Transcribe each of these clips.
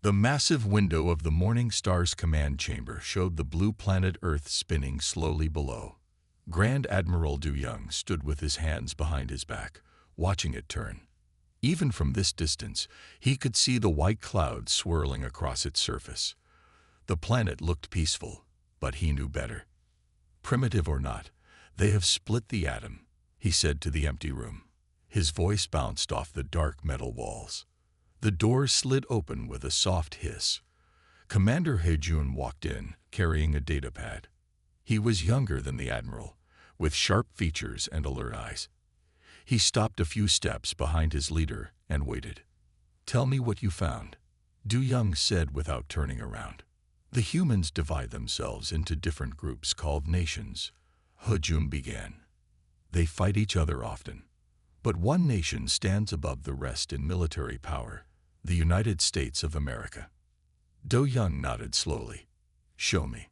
The massive window of the Morning Star's command chamber showed the blue planet Earth spinning slowly below. Grand Admiral Du Young stood with his hands behind his back, watching it turn. Even from this distance, he could see the white clouds swirling across its surface. The planet looked peaceful, but he knew better. Primitive or not, they have split the atom, he said to the empty room. His voice bounced off the dark metal walls. The door slid open with a soft hiss. Commander Hejun walked in, carrying a datapad. He was younger than the Admiral, with sharp features and alert eyes. He stopped a few steps behind his leader and waited. "Tell me what you found," Du Young said without turning around. "The humans divide themselves into different groups called nations," Hejun began. "They fight each other often. But one nation stands above the rest in military power, the United States of America." Du Young nodded slowly. "Show me."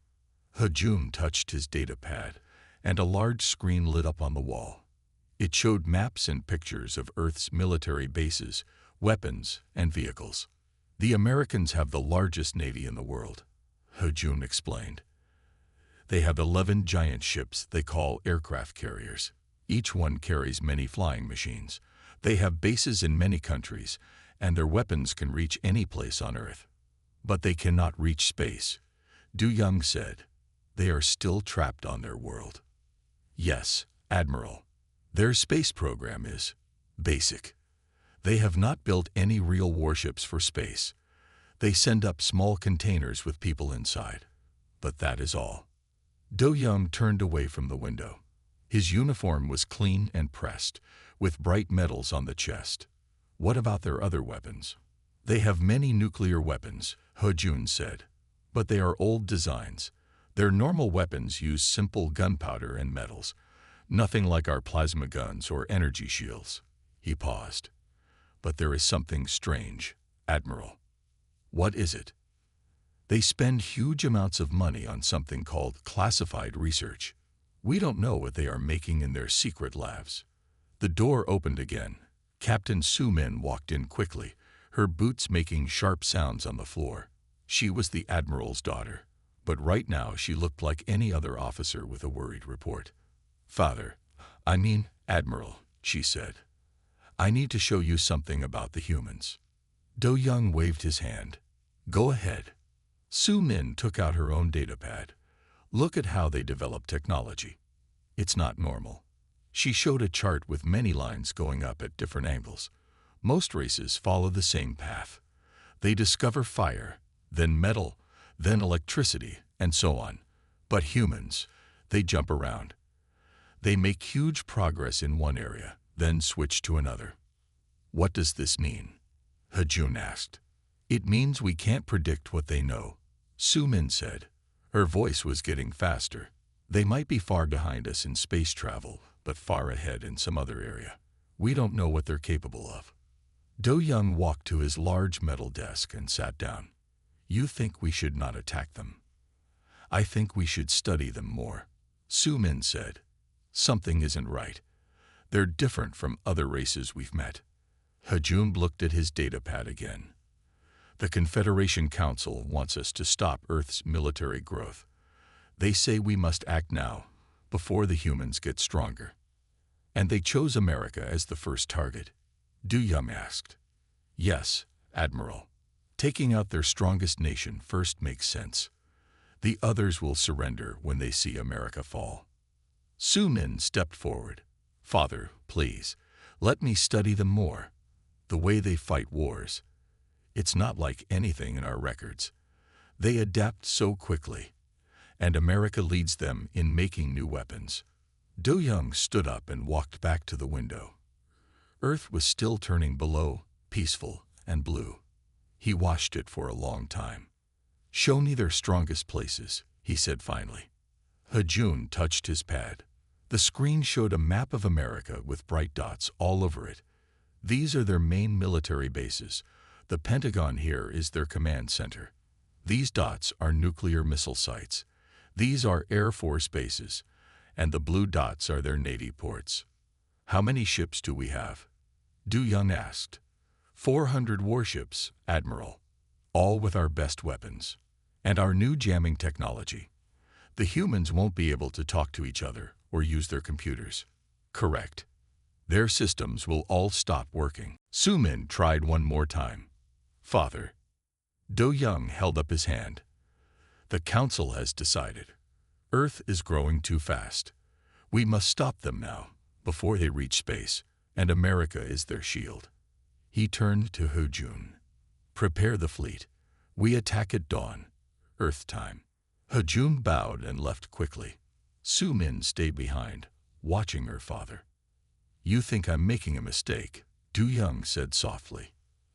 Hejun touched his datapad, and a large screen lit up on the wall. It showed maps and pictures of Earth's military bases, weapons, and vehicles. "The Americans have the largest navy in the world," Hejun explained. "They have 11 giant ships they call aircraft carriers. Each one carries many flying machines. They have bases in many countries, and their weapons can reach any place on Earth. But they cannot reach space," Du Young said. "They are still trapped on their world." "Yes, Admiral. Their space program is basic. They have not built any real warships for space. They send up small containers with people inside. But that is all." Du Young turned away from the window. His uniform was clean and pressed, with bright medals on the chest. "What about their other weapons?" "They have many nuclear weapons," Hejun said. "But they are old designs. Their normal weapons use simple gunpowder and metals. Nothing like our plasma guns or energy shields." He paused. "But there is something strange, Admiral." "What is it?" "They spend huge amounts of money on something called classified research. We don't know what they are making in their secret labs." The door opened again. Captain Su Min walked in quickly, her boots making sharp sounds on the floor. She was the Admiral's daughter, but right now she looked like any other officer with a worried report. Admiral, she said. "I need to show you something about the humans." Du Young waved his hand. "Go ahead." Su Min took out her own datapad. "Look at how they develop technology. It's not normal." She showed a chart with many lines going up at different angles. Most races follow the same path. They discover fire, then metal, then electricity, and so on. But humans, they jump around. They make huge progress in one area, then switch to another. "What does this mean?" Hejun asked. "It means we can't predict what they know," Su Min said. Her voice was getting faster. "They might be far behind us in space travel, but far ahead in some other area. We don't know what they're capable of." Du Young walked to his large metal desk and sat down. "You think we should not attack them?" "I think we should study them more," Su Min said. "Something isn't right. They're different from other races we've met." Hejun looked at his datapad again. "The Confederation Council wants us to stop Earth's military growth. They say we must act now, before the humans get stronger." "And they chose America as the first target?" Du Young asked. "Yes, Admiral. Taking out their strongest nation first makes sense. The others will surrender when they see America fall." Su Min stepped forward. "Father, please, let me study them more. The way they fight wars. It's not like anything in our records. They adapt so quickly. And America leads them in making new weapons." Du Young stood up and walked back to the window. Earth was still turning below, peaceful and blue. He watched it for a long time. "Show me their strongest places," he said finally. Hejun touched his pad. The screen showed a map of America with bright dots all over it. "These are their main military bases. The Pentagon here is their command center. These dots are nuclear missile sites. These are Air Force bases, and the blue dots are their Navy ports." "How many ships do we have?" Du Young asked. 400 warships, Admiral." all with our best weapons. And our new jamming technology. The humans won't be able to talk to each other or use their computers. Correct. Their systems will all stop working. Su-min tried one more time. Father. Do-young held up his hand. The council has decided. Earth is growing too fast. We must stop them now, before they reach space, and America is their shield. He turned to Hejun. Prepare the fleet. We attack at dawn. Earth time. Hejun bowed and left quickly. Su-min stayed behind, watching her father. You think I'm making a mistake, Do-young said softly.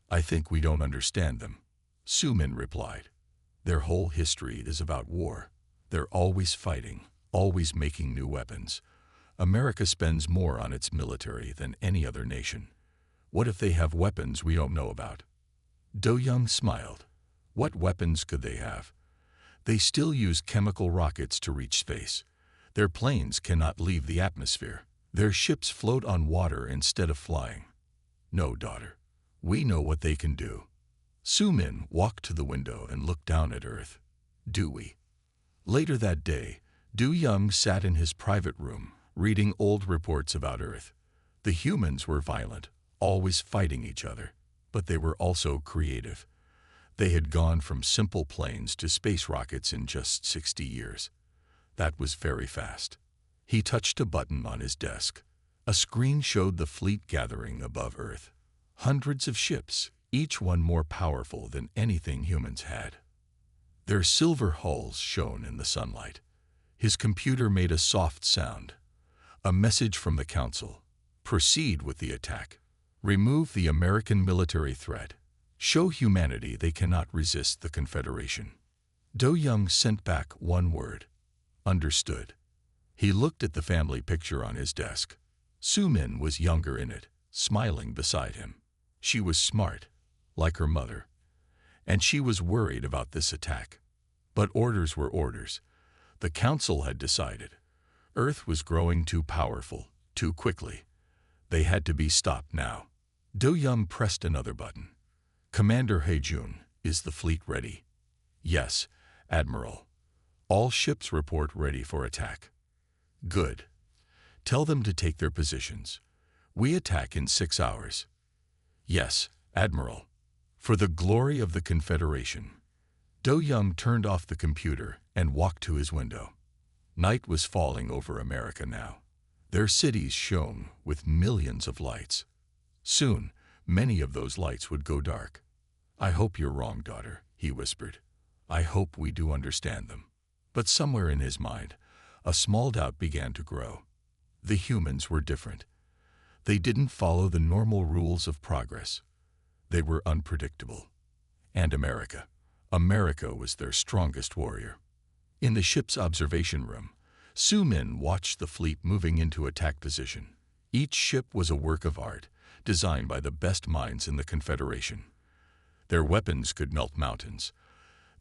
I think we don't understand them. Su-min replied. Their whole history is about war. They're always fighting, always making new weapons. America spends more on its military than any other nation. What if they have weapons we don't know about? Do-young smiled. What weapons could they have? They still use chemical rockets to reach space. Their planes cannot leave the atmosphere. Their ships float on water instead of flying. No, daughter. We know what they can do. Su-min walked to the window and looked down at Earth. Do we? Later that day, Do-young sat in his private room, reading old reports about Earth. The humans were violent, always fighting each other, but they were also creative. They had gone from simple planes to space rockets in just 60 years. That was very fast. He touched a button on his desk. A screen showed the fleet gathering above Earth. Hundreds of ships, each one more powerful than anything humans had. Their silver hulls shone in the sunlight. His computer made a soft sound. A message from the council. Proceed with the attack. Remove the American military threat. Show humanity they cannot resist the Confederation. Do-young sent back one word. Understood. He looked at the family picture on his desk. Su-min was younger in it, smiling beside him. She was smart, like her mother. And she was worried about this attack. But orders were orders. The council had decided. Earth was growing too powerful, too quickly. They had to be stopped now. Do-young pressed another button. Commander Hejun, is the fleet ready? Yes, Admiral. All ships report ready for attack. Good. Tell them to take their positions. We attack in 6 hours. Yes, Admiral. For the glory of the Confederation. Do-young turned off the computer and walked to his window. Night was falling over America now. Their cities shone with millions of lights. Soon, many of those lights would go dark. I hope you're wrong, daughter, he whispered. I hope we do understand them. But somewhere in his mind, a small doubt began to grow. The humans were different. They didn't follow the normal rules of progress. They were unpredictable. And America was their strongest warrior. In the ship's observation room, Su-min watched the fleet moving into attack position. Each ship was a work of art, designed by the best minds in the Confederation. Their weapons could melt mountains.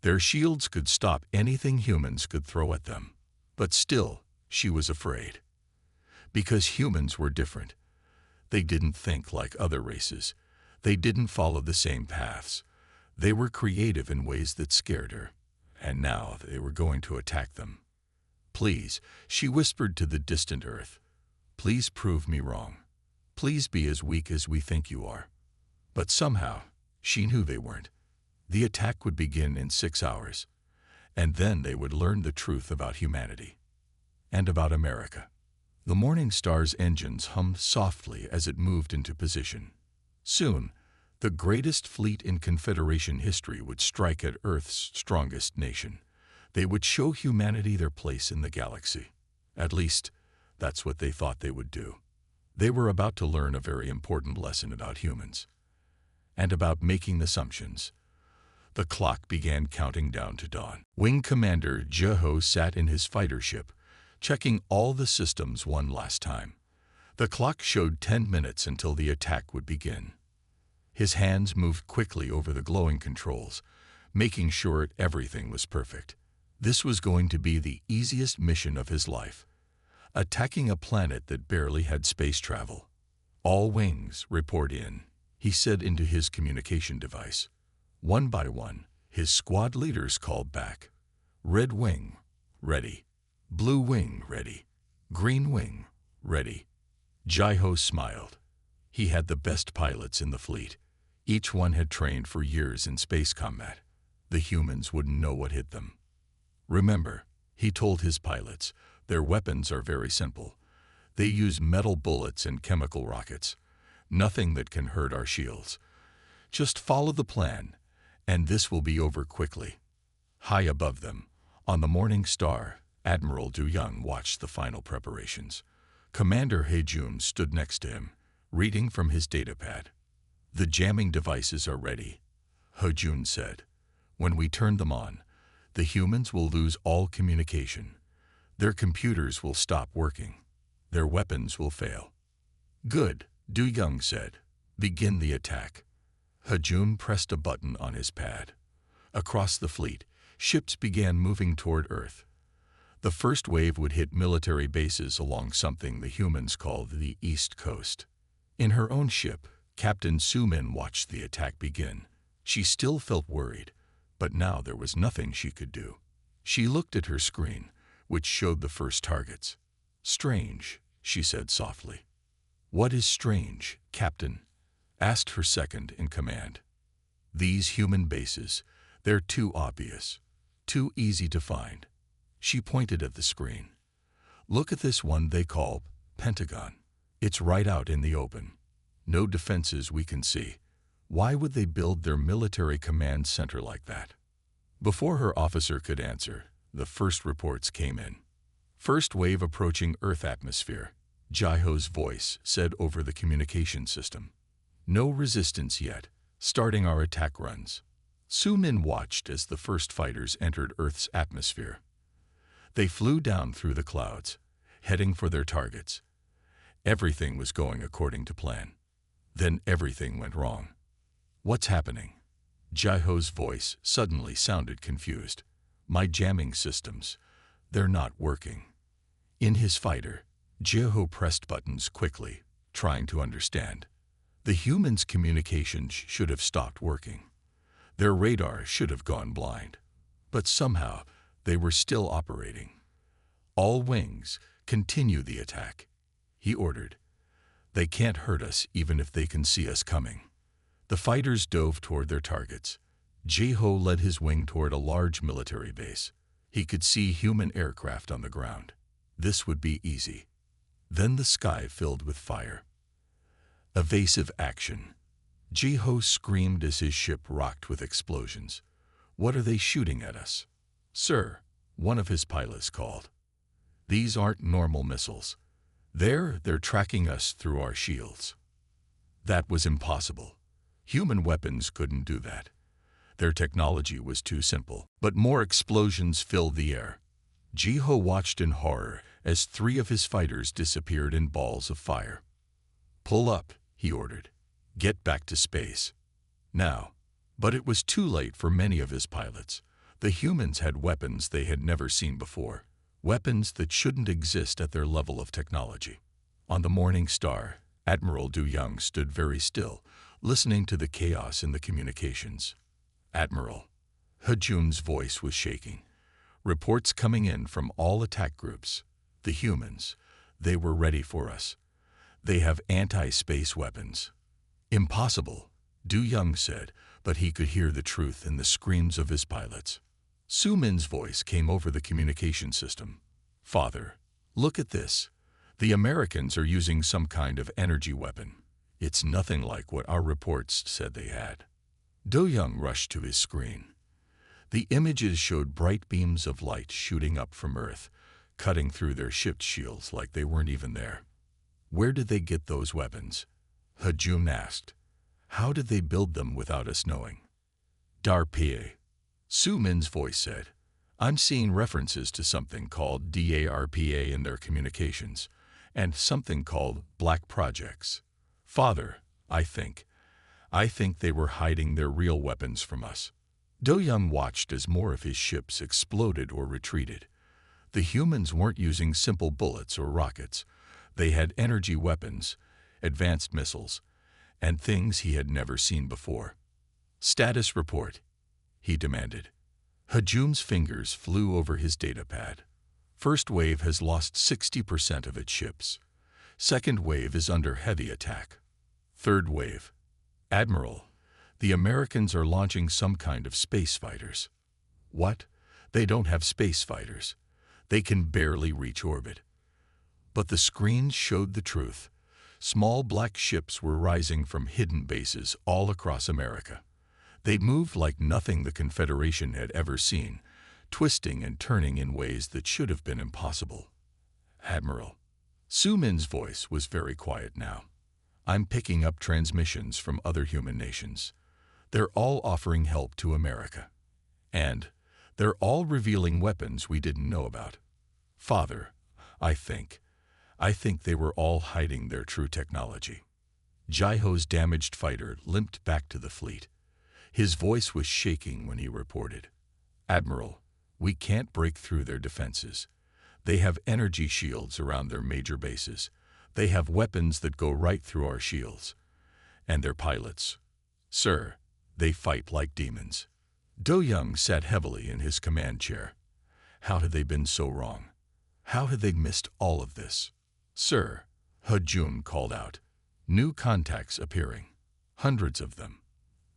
Their shields could stop anything humans could throw at them. But still, she was afraid. Because humans were different. They didn't think like other races. They didn't follow the same paths. They were creative in ways that scared her. And now they were going to attack them. Please, she whispered to the distant Earth. Please prove me wrong. Please be as weak as we think you are. But somehow, she knew they weren't. The attack would begin in 6 hours. And then they would learn the truth about humanity. And about America. The Morning Star's engines hummed softly as it moved into position. Soon, the greatest fleet in Confederation history would strike at Earth's strongest nation. They would show humanity their place in the galaxy. At least, that's what they thought they would do. They were about to learn a very important lesson about humans. And about making assumptions. The clock began counting down to dawn. Wing Commander Jeho sat in his fighter ship, checking all the systems one last time. The clock showed 10 minutes until the attack would begin. His hands moved quickly over the glowing controls, making sure everything was perfect. This was going to be the easiest mission of his life. Attacking a planet that barely had space travel. All wings, report in, he said into his communication device. One by one, his squad leaders called back. Red wing, ready. Blue wing, ready. Green wing, ready. Jai-Ho smiled. He had the best pilots in the fleet. Each one had trained for years in space combat. The humans wouldn't know what hit them. Remember, he told his pilots, their weapons are very simple. They use metal bullets and chemical rockets. Nothing that can hurt our shields. Just follow the plan, and this will be over quickly. High above them, on the Morning Star, Admiral Du Young watched the final preparations. Commander Hejun stood next to him, reading from his datapad. The jamming devices are ready, Hejun said. When we turn them on, the humans will lose all communication. Their computers will stop working. Their weapons will fail. Good, Du Young said. Begin the attack. Hejun pressed a button on his pad. Across the fleet, ships began moving toward Earth. The first wave would hit military bases along something the humans called the East Coast. In her own ship, Captain Su-min watched the attack begin. She still felt worried, but now there was nothing she could do. She looked at her screen, which showed the first targets. Strange, she said softly. What is strange, Captain? Asked her second in command. These human bases, they're too obvious, too easy to find. She pointed at the screen. Look at this one they call Pentagon. It's right out in the open. No defenses we can see. Why would they build their military command center like that? Before her officer could answer, the first reports came in. First wave approaching Earth atmosphere, Jai-Ho's voice said over the communication system. No resistance yet, starting our attack runs. Su-min watched as the first fighters entered Earth's atmosphere. They flew down through the clouds, heading for their targets. Everything was going according to plan. Then everything went wrong. What's happening? Jai-Ho's voice suddenly sounded confused. My jamming systems, they're not working. In his fighter, Jai-Ho pressed buttons quickly, trying to understand. The humans' communications should have stopped working. Their radar should have gone blind. But somehow, they were still operating. All wings, continue the attack, he ordered. They can't hurt us even if they can see us coming. The fighters dove toward their targets. Jai-Ho led his wing toward a large military base. He could see human aircraft on the ground. This would be easy. Then the sky filled with fire. Evasive action. Jai-Ho screamed as his ship rocked with explosions. What are they shooting at us? Sir, one of his pilots called. These aren't normal missiles. They're tracking us through our shields. That was impossible. Human weapons couldn't do that. Their technology was too simple, but more explosions filled the air. Jai-Ho watched in horror as 3 of his fighters disappeared in balls of fire. Pull up, he ordered. Get back to space. Now. But it was too late for many of his pilots. The humans had weapons they had never seen before. Weapons that shouldn't exist at their level of technology. On the Morning Star, Admiral Du Young stood very still, listening to the chaos in the communications. Admiral. Hejun's voice was shaking. Reports coming in from all attack groups. The humans, they were ready for us. They have anti-space weapons. Impossible, Du Young said, but he could hear the truth in the screams of his pilots. Su-min's voice came over the communication system. Father, look at this. The Americans are using some kind of energy weapon. It's nothing like what our reports said they had. Du Young rushed to his screen. The images showed bright beams of light shooting up from Earth, cutting through their ship's shields like they weren't even there. Where did they get those weapons? Hejun asked. How did they build them without us knowing? DARPA. Su-min's voice said. I'm seeing references to something called DARPA in their communications, and something called Black Projects. Father, I think they were hiding their real weapons from us. Du Young watched as more of his ships exploded or retreated. The humans weren't using simple bullets or rockets. They had energy weapons, advanced missiles, and things he had never seen before. Status report, he demanded. Hajum's fingers flew over his datapad. First wave has lost 60% of its ships. Second wave is under heavy attack. Third wave. Admiral, the Americans are launching some kind of space fighters. What? They don't have space fighters. They can barely reach orbit. But the screens showed the truth. Small black ships were rising from hidden bases all across America. They moved like nothing the Confederation had ever seen, twisting and turning in ways that should have been impossible. Admiral. Su Min's voice was very quiet now. I'm picking up transmissions from other human nations. They're all offering help to America. And they're all revealing weapons we didn't know about. Father, I think they were all hiding their true technology. Jaiho's damaged fighter limped back to the fleet. His voice was shaking when he reported, Admiral, we can't break through their defenses. They have energy shields around their major bases. They have weapons that go right through our shields. And their pilots. Sir, they fight like demons. Do Young sat heavily in his command chair. How had they been so wrong? How had they missed all of this? Sir, Hajun called out. New contacts appearing. Hundreds of them.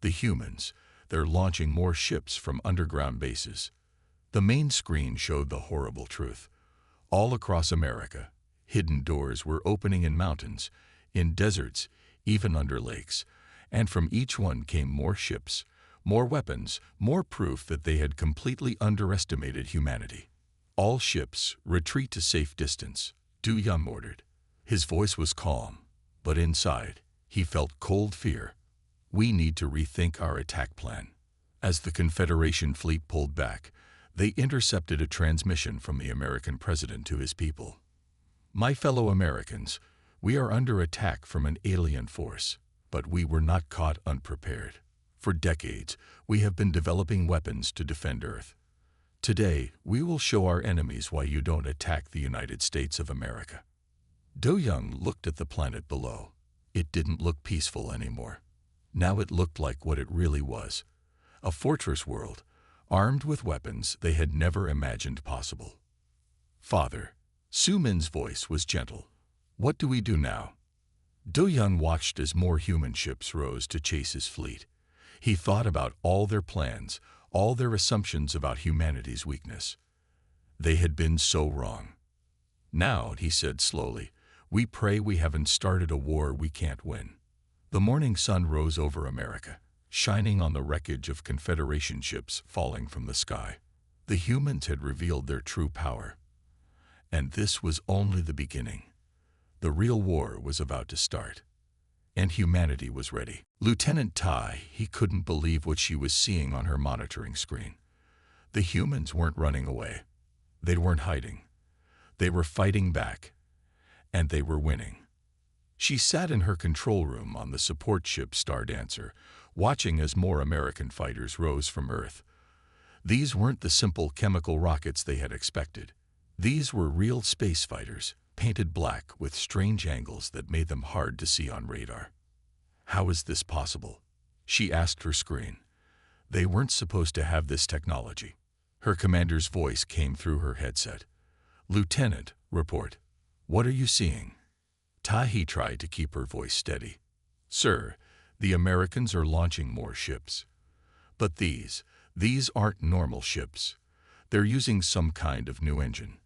The humans, they're launching more ships from underground bases. The main screen showed the horrible truth. All across America, hidden doors were opening in mountains, in deserts, even under lakes, and from each one came more ships, more weapons, more proof that they had completely underestimated humanity. All ships, retreat to safe distance, Du Yum ordered. His voice was calm, but inside, he felt cold fear. We need to rethink our attack plan. As the Confederation fleet pulled back, they intercepted a transmission from the American president to his people. My fellow Americans, we are under attack from an alien force, but we were not caught unprepared. For decades, we have been developing weapons to defend Earth. Today, we will show our enemies why you don't attack the United States of America. Do Young looked at the planet below. It didn't look peaceful anymore. Now it looked like what it really was. A fortress world, armed with weapons they had never imagined possible. Father, Su Min's voice was gentle. What do we do now? Do Young watched as more human ships rose to chase his fleet. He thought about all their plans, all their assumptions about humanity's weakness. They had been so wrong. Now, he said slowly, we pray we haven't started a war we can't win. The morning sun rose over America, shining on the wreckage of Confederation ships falling from the sky. The humans had revealed their true power. And this was only the beginning. The real war was about to start. And humanity was ready. Lieutenant Tai, he couldn't believe what she was seeing on her monitoring screen. The humans weren't running away. They weren't hiding. They were fighting back. And they were winning. She sat in her control room on the support ship Star Dancer, watching as more American fighters rose from Earth. These weren't the simple chemical rockets they had expected. These were real space fighters, painted black with strange angles that made them hard to see on radar. How is this possible? She asked her screen. They weren't supposed to have this technology. Her commander's voice came through her headset. Lieutenant, report. What are you seeing? Tahi tried to keep her voice steady. Sir, the Americans are launching more ships. But these aren't normal ships. They're using some kind of new engine.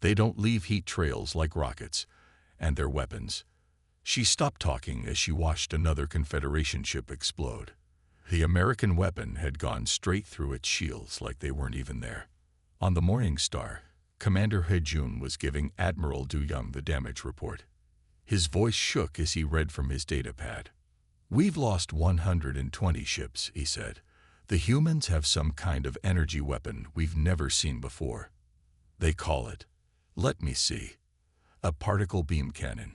They don't leave heat trails like rockets, and their weapons. She stopped talking as she watched another Confederation ship explode. The American weapon had gone straight through its shields like they weren't even there. On the Morning Star, Commander Hejun was giving Admiral Du Young the damage report. His voice shook as he read from his datapad. We've lost 120 ships, he said. The humans have some kind of energy weapon we've never seen before. They call it, let me see, a particle beam cannon.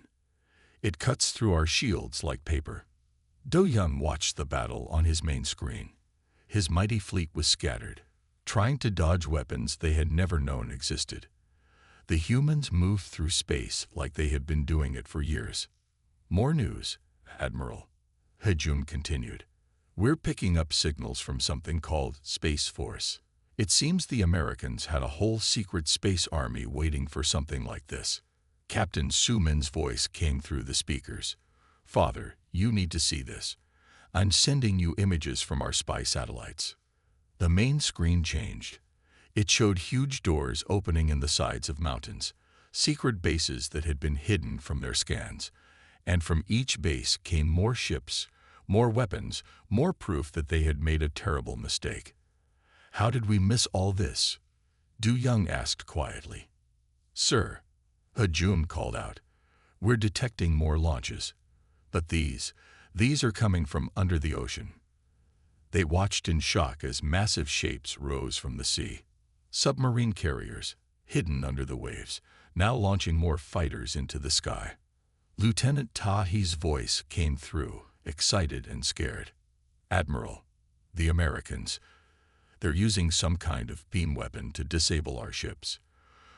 It cuts through our shields like paper. Do Young watched the battle on his main screen. His mighty fleet was scattered, trying to dodge weapons they had never known existed. The humans moved through space like they had been doing it for years. More news, Admiral. Hejun continued. We're picking up signals from something called Space Force. It seems the Americans had a whole secret space army waiting for something like this. Captain Sumin's voice came through the speakers. Father, you need to see this. I'm sending you images from our spy satellites. The main screen changed. It showed huge doors opening in the sides of mountains, secret bases that had been hidden from their scans. And from each base came more ships, more weapons, more proof that they had made a terrible mistake. How did we miss all this? Du Young asked quietly. Sir, Hajun called out. We're detecting more launches. But these are coming from under the ocean. They watched in shock as massive shapes rose from the sea. Submarine carriers, hidden under the waves, now launching more fighters into the sky. Lieutenant Tahi's voice came through, excited and scared. Admiral, the Americans, they're using some kind of beam weapon to disable our ships.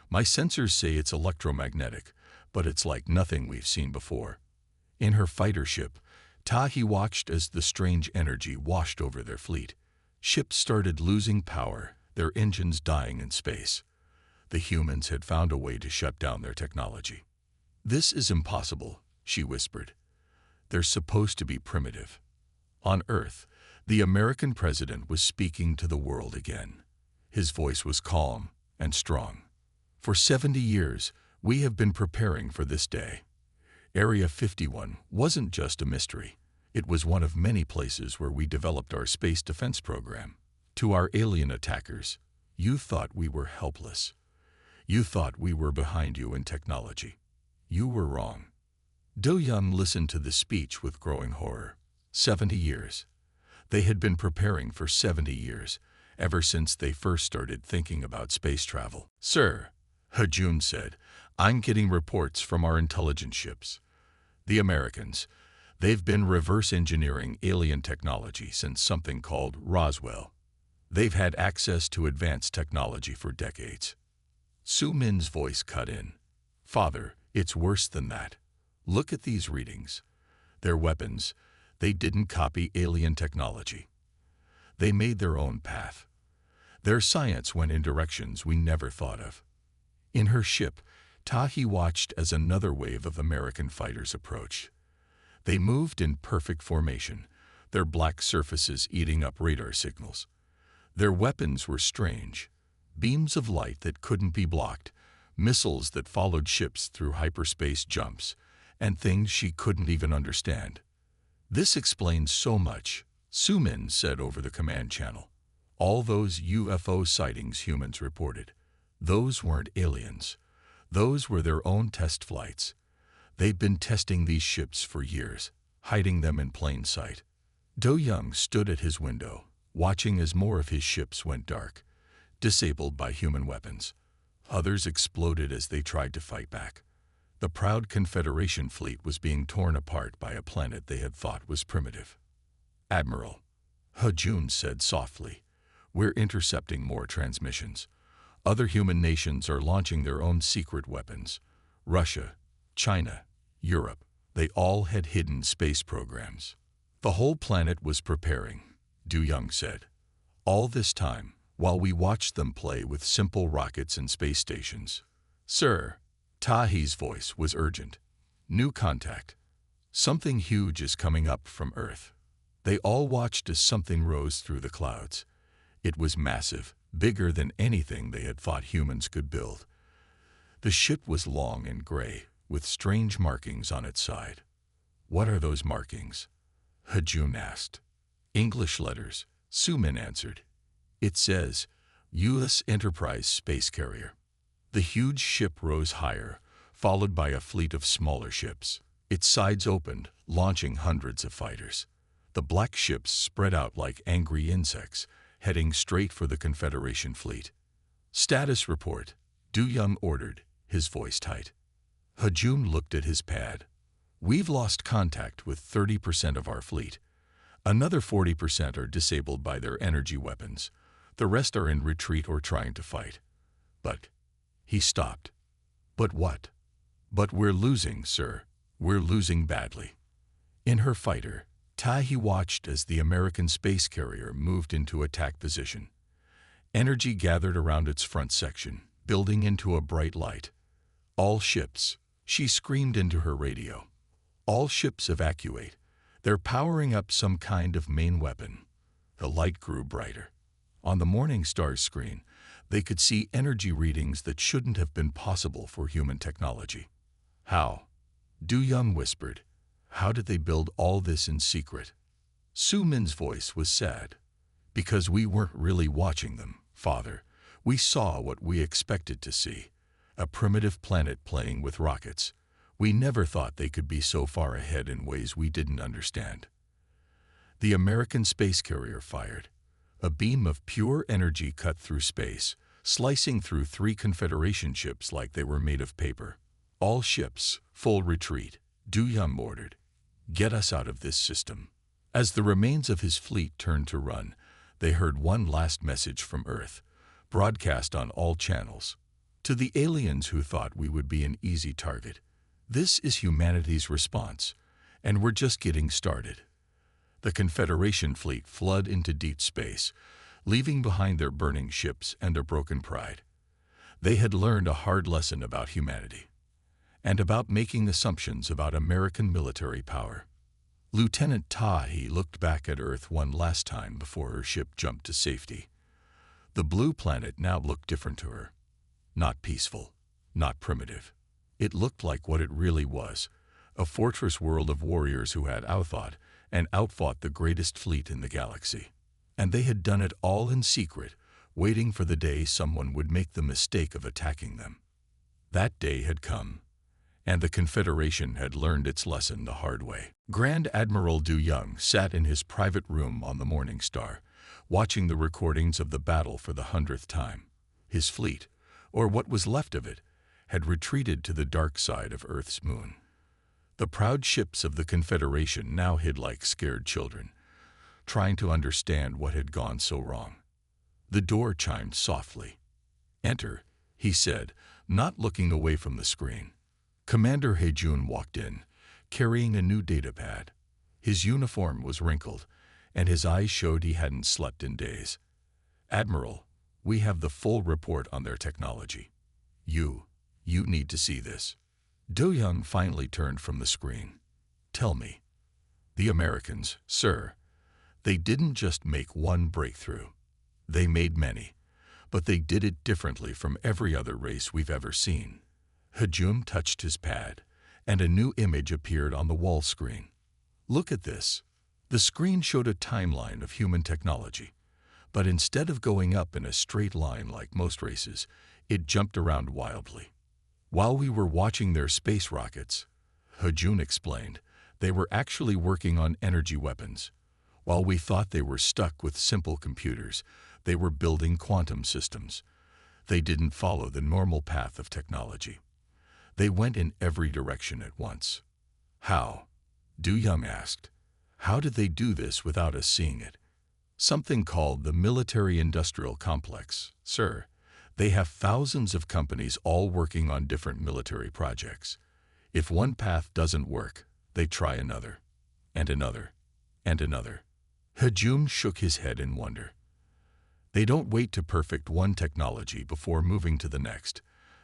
My sensors say it's electromagnetic, but it's like nothing we've seen before. In her fighter ship, Tahi watched as the strange energy washed over their fleet. Ships started losing power, their engines dying in space. The humans had found a way to shut down their technology. This is impossible, she whispered. They're supposed to be primitive. On Earth, the American president was speaking to the world again. His voice was calm and strong. For 70 years, we have been preparing for this day. Area 51 wasn't just a mystery. It was one of many places where we developed our space defense program. To our alien attackers, you thought we were helpless. You thought we were behind you in technology. You were wrong. Do Young listened to the speech with growing horror. 70 years. They had been preparing for 70 years, ever since they first started thinking about space travel. Sir, Hajun said, I'm getting reports from our intelligence ships. The Americans, they've been reverse engineering alien technology since something called Roswell. They've had access to advanced technology for decades. Su Min's voice cut in. Father, it's worse than that. Look at these readings. Their weapons, they didn't copy alien technology. They made their own path. Their science went in directions we never thought of. In her ship, Tahi watched as another wave of American fighters approached. They moved in perfect formation, their black surfaces eating up radar signals. Their weapons were strange, beams of light that couldn't be blocked, missiles that followed ships through hyperspace jumps, and things she couldn't even understand. This explains so much, Su Min said over the command channel. All those UFO sightings humans reported, those weren't aliens. Those were their own test flights. They'd been testing these ships for years, hiding them in plain sight. Do Young stood at his window, watching as more of his ships went dark, disabled by human weapons. Others exploded as they tried to fight back. The proud Confederation fleet was being torn apart by a planet they had thought was primitive. Admiral, Hajun said softly, we're intercepting more transmissions. Other human nations are launching their own secret weapons. Russia, China, Europe, they all had hidden space programs. The whole planet was preparing, Du Young said. All this time, while we watched them play with simple rockets and space stations. Sir, Tahi's voice was urgent. New contact. Something huge is coming up from Earth. They all watched as something rose through the clouds. It was massive, bigger than anything they had thought humans could build. The ship was long and gray, with strange markings on its side. What are those markings? Hajun asked. English letters, Su Min answered. It says, U.S. Enterprise Space Carrier. The huge ship rose higher, followed by a fleet of smaller ships. Its sides opened, launching hundreds of fighters. The black ships spread out like angry insects, heading straight for the Confederation fleet. Status report, Du Young ordered, his voice tight. Hajun looked at his pad. We've lost contact with 30% of our fleet. Another 40% are disabled by their energy weapons. The rest are in retreat or trying to fight. But he stopped. But what? But we're losing, sir. We're losing badly. In her fighter, Tahi watched as the American space carrier moved into attack position. Energy gathered around its front section, building into a bright light. "All ships," she screamed into her radio. "All ships evacuate. They're powering up some kind of main weapon." The light grew brighter. On the Morning Star's screen, they could see energy readings that shouldn't have been possible for human technology. "How?" Du Young whispered. "How did they build all this in secret?" Su Min's voice was sad. "Because we weren't really watching them, Father. We saw what we expected to see. A primitive planet playing with rockets. We never thought they could be so far ahead in ways we didn't understand." The American space carrier fired. A beam of pure energy cut through space, slicing through 3 Confederation ships like they were made of paper. "All ships, full retreat," Du Young ordered. "Get us out of this system." As the remains of his fleet turned to run, they heard one last message from Earth, broadcast on all channels. "To the aliens who thought we would be an easy target, this is humanity's response, and we're just getting started." The Confederation fleet fled into deep space, leaving behind their burning ships and a broken pride. They had learned a hard lesson about humanity, and about making assumptions about American military power. Lieutenant Tahi looked back at Earth one last time before her ship jumped to safety. The blue planet now looked different to her. Not peaceful, not primitive. It looked like what it really was, a fortress world of warriors who had outthought and outfought the greatest fleet in the galaxy. And they had done it all in secret, waiting for the day someone would make the mistake of attacking them. That day had come, and the Confederation had learned its lesson the hard way. Grand Admiral Du Young sat in his private room on the Morning Star, watching the recordings of the battle for the 100th time. His fleet, or what was left of it, had retreated to the dark side of Earth's moon. The proud ships of the Confederation now hid like scared children, trying to understand what had gone so wrong. The door chimed softly. "Enter," he said, not looking away from the screen. Commander Hejun walked in, carrying a new datapad. His uniform was wrinkled, and his eyes showed he hadn't slept in days. "Admiral, we have the full report on their technology. You need to see this." Do Young finally turned from the screen. "Tell me." "The Americans, sir. They didn't just make one breakthrough. They made many, but they did it differently from every other race we've ever seen." Hejun touched his pad, and a new image appeared on the wall screen. "Look at this." The screen showed a timeline of human technology, but instead of going up in a straight line like most races, it jumped around wildly. "While we were watching their space rockets," Hejun explained, "they were actually working on energy weapons. While we thought they were stuck with simple computers, they were building quantum systems. They didn't follow the normal path of technology. They went in every direction at once." "How?" Du Young asked. "How did they do this without us seeing it?" "Something called the military-industrial complex, sir. They have thousands of companies all working on different military projects. If one path doesn't work, they try another, and another, and another." Hejun shook his head in wonder. "They don't wait to perfect one technology before moving to the next.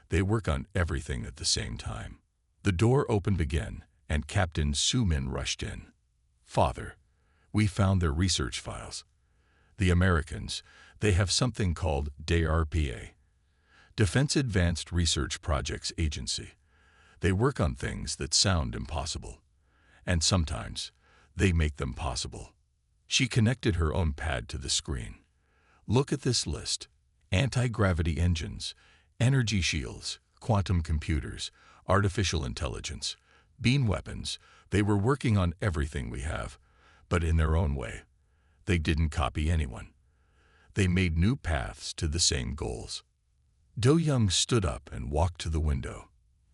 They work on everything at the same time." The door opened again, and Captain Su Min rushed in. "Father, we found their research files. The Americans, they have something called DARPA, Defense Advanced Research Projects Agency. They work on things that sound impossible, and sometimes they make them possible." She connected her own pad to the screen. "Look at this list: anti-gravity engines, energy shields, quantum computers, artificial intelligence, beam weapons. They were working on everything we have, but in their own way. They didn't copy anyone. They made new paths to the same goals." Do Young stood up and walked to the window.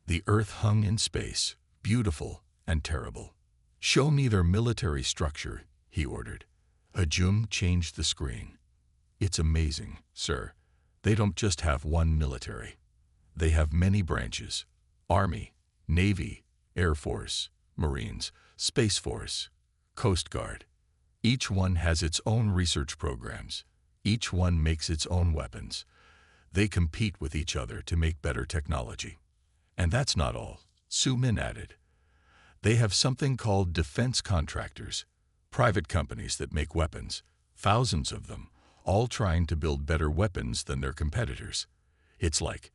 The Earth hung in space, beautiful and terrible. "Show me their military structure," he ordered. Hejun changed the screen. "It's amazing, sir. They don't just have one military. They have many branches: Army, Navy, Air Force, Marines, Space Force, Coast Guard. Each one has its own research programs. Each one makes its own weapons. They compete with each other to make better technology. And that's not all, Su Min added. They have something called defense contractors, private companies that make weapons, thousands of them, all trying to build better weapons than their competitors. It's like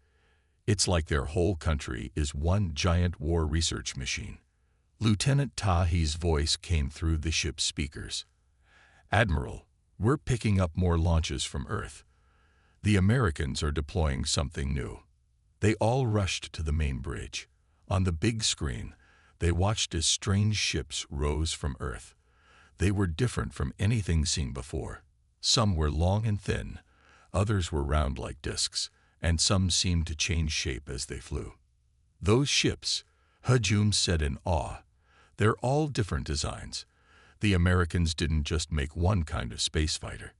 their whole country is one giant war research machine. Lieutenant Tahi's voice came through the ship's speakers. Admiral, we're picking up more launches from Earth. The Americans are deploying something new. They all rushed to the main bridge. On the big screen, they watched as strange ships rose from Earth. They were different from anything seen before. Some were long and thin, others were round like discs, and some seemed to change shape as they flew. Those ships, Hajum said in awe, they're all different designs. The Americans didn't just make one kind of space fighter.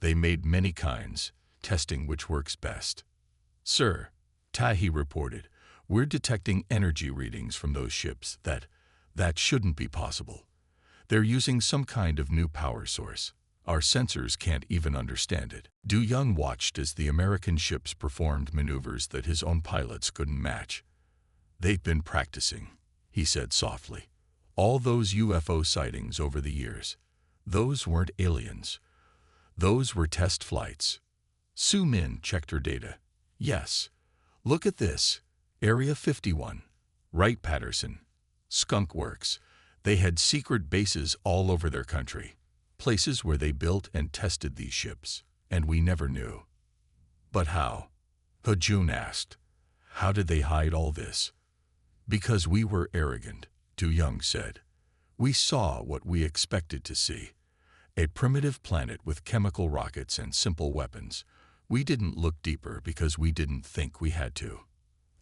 They made many kinds, testing which works best. Sir, Tahi reported, we're detecting energy readings from those ships that shouldn't be possible. They're using some kind of new power source. Our sensors can't even understand it. Du Young watched as the American ships performed maneuvers that his own pilots couldn't match. They've been practicing, he said softly. All those UFO sightings over the years, those weren't aliens. Those were test flights. Su Min checked her data. Yes. Look at this. Area 51. Wright-Patterson. Skunk Works. They had secret bases all over their country. Places where they built and tested these ships. And we never knew. But how? Hajun asked. How did they hide all this? Because we were arrogant, Du Young said. We saw what we expected to see. A primitive planet with chemical rockets and simple weapons. We didn't look deeper because we didn't think we had to.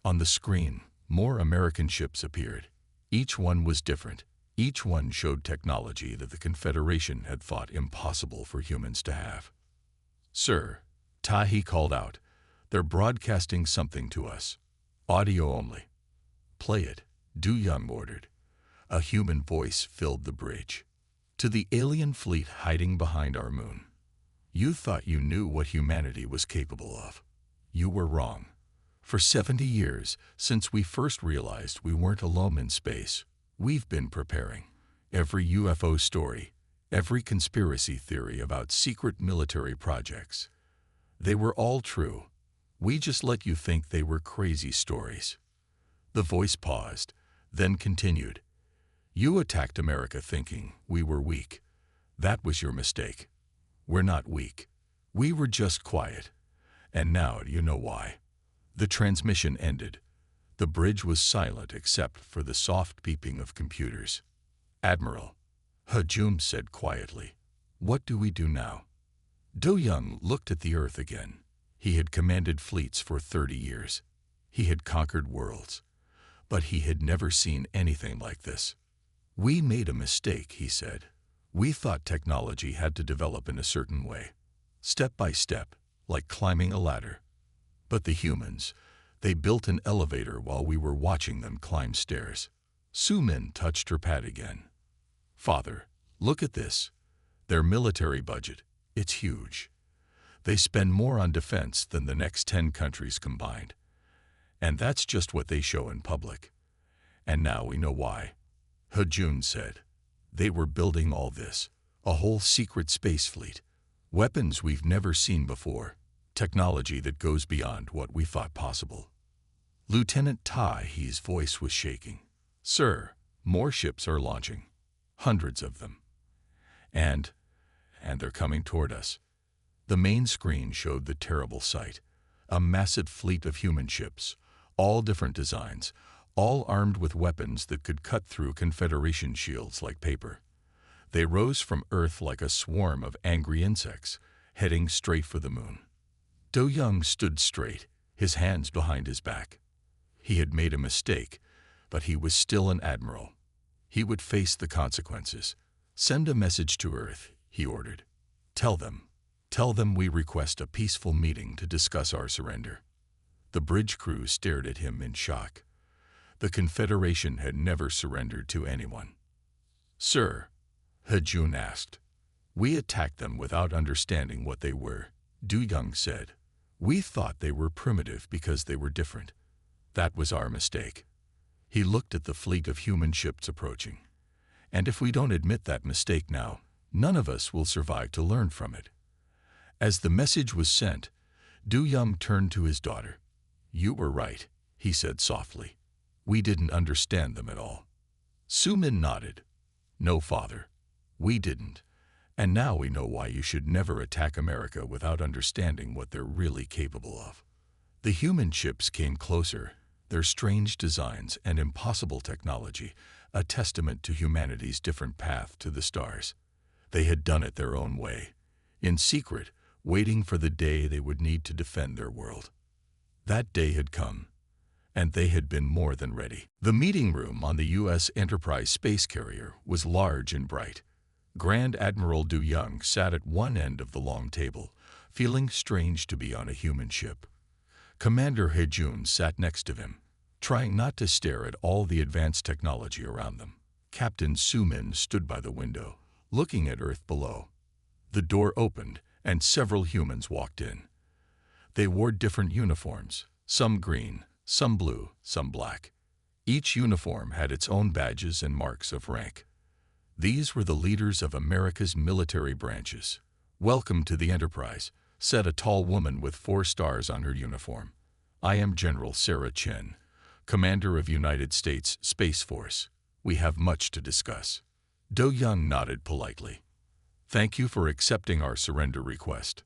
On the screen, more American ships appeared. Each one was different. Each one showed technology that the Confederation had thought impossible for humans to have. Sir, Tahi called out, they're broadcasting something to us. Audio only. Play it, Du Young ordered. A human voice filled the bridge. To the alien fleet hiding behind our moon. You thought you knew what humanity was capable of. You were wrong. For 70 years, since we first realized we weren't alone in space, we've been preparing. Every UFO story, every conspiracy theory about secret military projects. They were all true. We just let you think they were crazy stories. The voice paused, then continued. You attacked America thinking we were weak. That was your mistake. We're not weak. We were just quiet. And now you know why. The transmission ended. The bridge was silent except for the soft beeping of computers. Admiral, Hajum said quietly, what do we do now? Du Young looked at the Earth again. He had commanded fleets for 30 years. He had conquered worlds. But he had never seen anything like this. We made a mistake, he said. We thought technology had to develop in a certain way, step by step, like climbing a ladder. But the humans, they built an elevator while we were watching them climb stairs. Su Min touched her pad again. Father, look at this. Their military budget, it's huge. They spend more on defense than the next 10 countries combined. And that's just what they show in public. And now we know why. Hajun said. They were building all this, a whole secret space fleet, weapons we've never seen before, technology that goes beyond what we thought possible. Lieutenant Tahi's voice was shaking. Sir, more ships are launching, hundreds of them. And they're coming toward us. The main screen showed the terrible sight, a massive fleet of human ships, all different designs, all armed with weapons that could cut through Confederation shields like paper. They rose from Earth like a swarm of angry insects, heading straight for the moon. Du Young stood straight, his hands behind his back. He had made a mistake, but he was still an admiral. He would face the consequences. Send a message to Earth, he ordered. Tell them we request a peaceful meeting to discuss our surrender. The bridge crew stared at him in shock. The Confederation had never surrendered to anyone. Sir, He asked. We attacked them without understanding what they were, Du Young said. We thought they were primitive because they were different. That was our mistake. He looked at the fleet of human ships approaching. And if we don't admit that mistake now, none of us will survive to learn from it. As the message was sent, Du Young turned to his daughter. You were right, he said softly. We didn't understand them at all. Sumin nodded. No, father. We didn't. And now we know why you should never attack America without understanding what they're really capable of. The human ships came closer, their strange designs and impossible technology, a testament to humanity's different path to the stars. They had done it their own way, in secret, waiting for the day they would need to defend their world. That day had come, and they had been more than ready. The meeting room on the U.S. Enterprise space carrier was large and bright. Grand Admiral Du Young sat at one end of the long table, feeling strange to be on a human ship. Commander He sat next to him, trying not to stare at all the advanced technology around them. Captain Sumin stood by the window, looking at Earth below. The door opened, and several humans walked in. They wore different uniforms, some green, some blue, some black. Each uniform had its own badges and marks of rank. These were the leaders of America's military branches. Welcome to the Enterprise, said a tall woman with 4 stars on her uniform. I am General Sarah Chen, Commander of United States Space Force. We have much to discuss. Du Young nodded politely. Thank you for accepting our surrender request.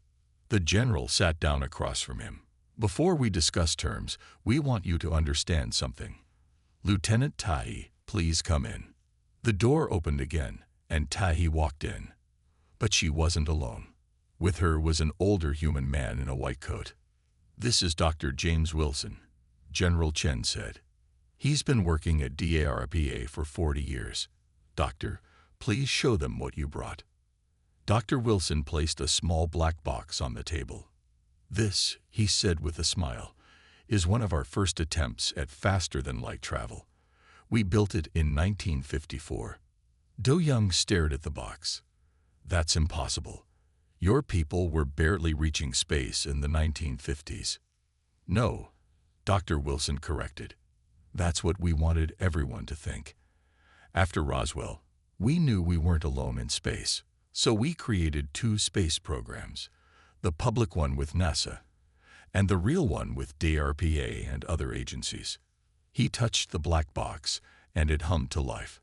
The general sat down across from him. Before we discuss terms, we want you to understand something. Lieutenant Tahi, please come in. The door opened again, and Tahi walked in. But she wasn't alone. With her was an older human man in a white coat. This is Dr. James Wilson, General Chen said. He's been working at DARPA for 40 years. Doctor, please show them what you brought. Dr. Wilson placed a small black box on the table. This, he said with a smile, is one of our first attempts at faster-than-light travel. We built it in 1954. Du Young stared at the box. That's impossible. Your people were barely reaching space in the 1950s. No, Dr. Wilson corrected. That's what we wanted everyone to think. After Roswell, we knew we weren't alone in space, so we created 2 space programs, the public one with NASA, and the real one with DARPA and other agencies. He touched the black box, and it hummed to life.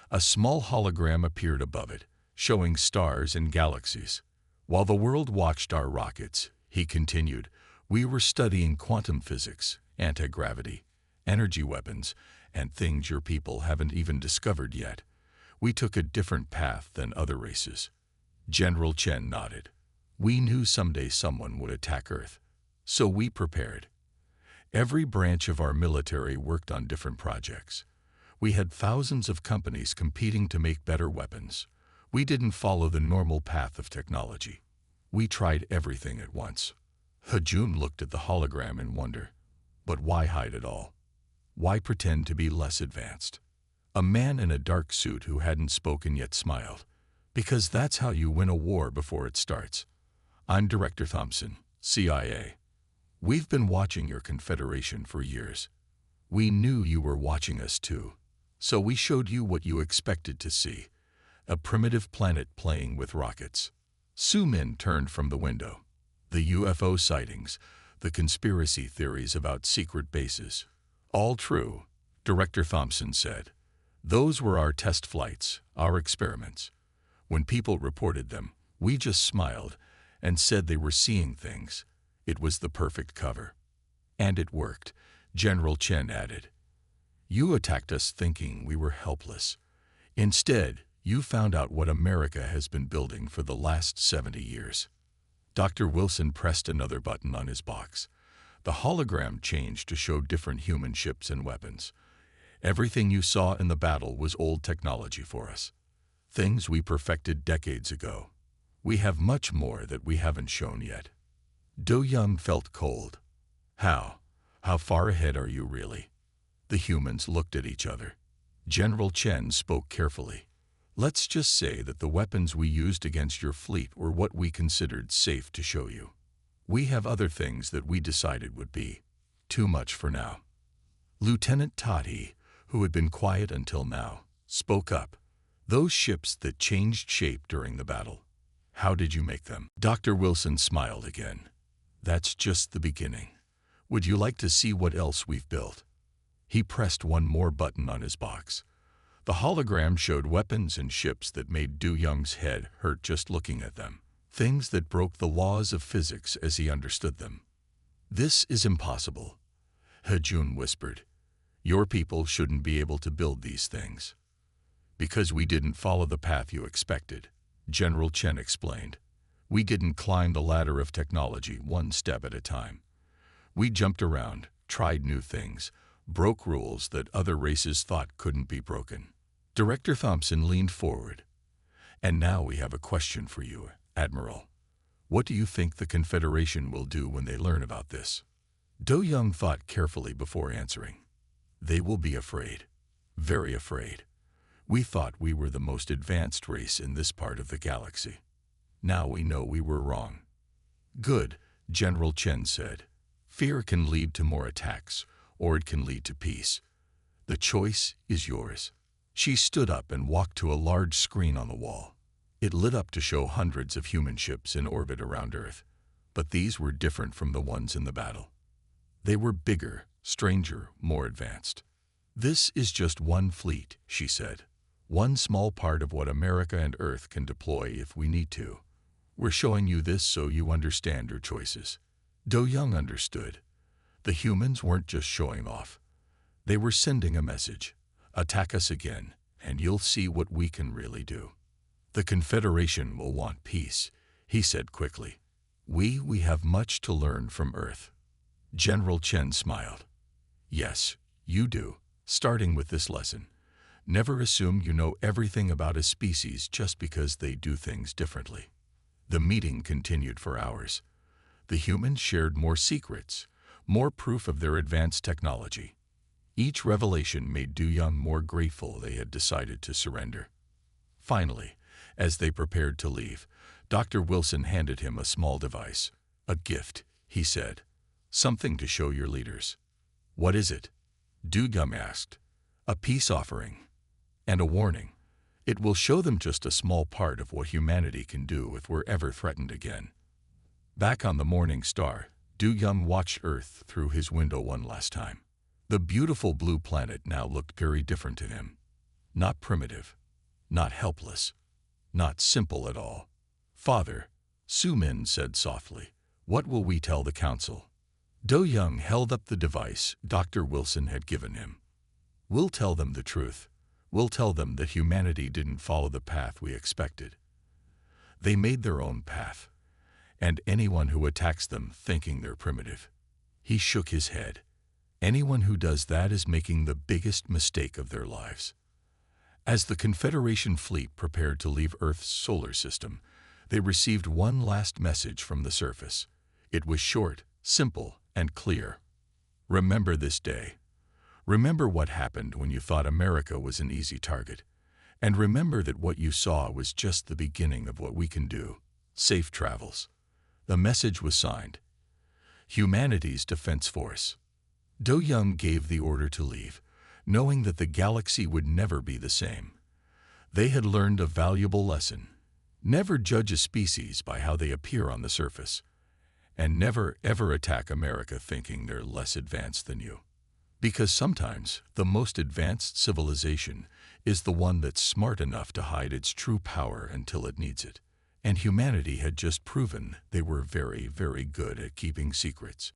A small hologram appeared above it, showing stars and galaxies. While the world watched our rockets, he continued, we were studying quantum physics, anti-gravity, energy weapons, and things your people haven't even discovered yet. We took a different path than other races. General Chen nodded. We knew someday someone would attack Earth, so we prepared. Every branch of our military worked on different projects. We had thousands of companies competing to make better weapons. We didn't follow the normal path of technology. We tried everything at once. He looked at the hologram in wonder. But why hide it all? Why pretend to be less advanced? A man in a dark suit who hadn't spoken yet smiled. Because that's how you win a war before it starts. I'm Director Thompson, CIA. We've been watching your Confederation for years. We knew you were watching us too. So we showed you what you expected to see. A primitive planet playing with rockets. Sumin turned from the window. The UFO sightings, the conspiracy theories about secret bases. All true, Director Thompson said. Those were our test flights, our experiments. When people reported them, we just smiled and said they were seeing things. It was the perfect cover. And it worked, General Chen added. You attacked us thinking we were helpless. Instead, you found out what America has been building for the last 70 years. Dr. Wilson pressed another button on his box. The hologram changed to show different human ships and weapons. Everything you saw in the battle was old technology for us. Things we perfected decades ago. We have much more that we haven't shown yet. Du Young felt cold. How? How far ahead are you really? The humans looked at each other. General Chen spoke carefully. Let's just say that the weapons we used against your fleet were what we considered safe to show you. We have other things that we decided would be too much for now." Lieutenant Toddy, who had been quiet until now, spoke up. "Those ships that changed shape during the battle, how did you make them?" Dr. Wilson smiled again. "That's just the beginning. Would you like to see what else we've built?" He pressed one more button on his box. The hologram showed weapons and ships that made Du Young's head hurt just looking at them. Things that broke the laws of physics as he understood them. "This is impossible," Hejun whispered. "Your people shouldn't be able to build these things." "Because we didn't follow the path you expected," General Chen explained. "We didn't climb the ladder of technology one step at a time. We jumped around, tried new things, broke rules that other races thought couldn't be broken." Director Thompson leaned forward. "And now we have a question for you, Admiral. What do you think the Confederation will do when they learn about this?" Do Young thought carefully before answering. "They will be afraid. Very afraid. We thought we were the most advanced race in this part of the galaxy. Now we know we were wrong." "Good," General Chen said. "Fear can lead to more attacks, or it can lead to peace. The choice is yours." She stood up and walked to a large screen on the wall. It lit up to show hundreds of human ships in orbit around Earth, but these were different from the ones in the battle. They were bigger, stranger, more advanced. "This is just one fleet," she said. "One small part of what America and Earth can deploy if we need to. We're showing you this so you understand your choices." Do Young understood. The humans weren't just showing off. They were sending a message. Attack us again, and you'll see what we can really do. "The Confederation will want peace," he said quickly. We have much to learn from Earth." General Chen smiled. "Yes, you do, starting with this lesson. Never assume you know everything about a species just because they do things differently." The meeting continued for hours. The humans shared more secrets, more proof of their advanced technology. Each revelation made Du Young more grateful they had decided to surrender. Finally, as they prepared to leave, Dr. Wilson handed him a small device. "A gift," he said. "Something to show your leaders." "What is it?" Du Young asked. "A peace offering. And a warning. It will show them just a small part of what humanity can do if we're ever threatened again." Back on the Morning Star, Du Young watched Earth through his window one last time. The beautiful blue planet now looked very different to him. Not primitive, not helpless, not simple at all. "Father," Su Min said softly, "what will we tell the Council?" Do Young held up the device Dr. Wilson had given him. "We'll tell them the truth. We'll tell them that humanity didn't follow the path we expected. They made their own path, and anyone who attacks them thinking they're primitive." He shook his head. "Anyone who does that is making the biggest mistake of their lives." As the Confederation fleet prepared to leave Earth's solar system, they received one last message from the surface. It was short, simple, and clear. "Remember this day. Remember what happened when you thought America was an easy target. And remember that what you saw was just the beginning of what we can do. Safe travels." The message was signed, "Humanity's Defense Force." Do Young gave the order to leave, knowing that the galaxy would never be the same. They had learned a valuable lesson. Never judge a species by how they appear on the surface. And never ever attack America thinking they're less advanced than you. Because sometimes the most advanced civilization is the one that's smart enough to hide its true power until it needs it. And humanity had just proven they were very, very good at keeping secrets.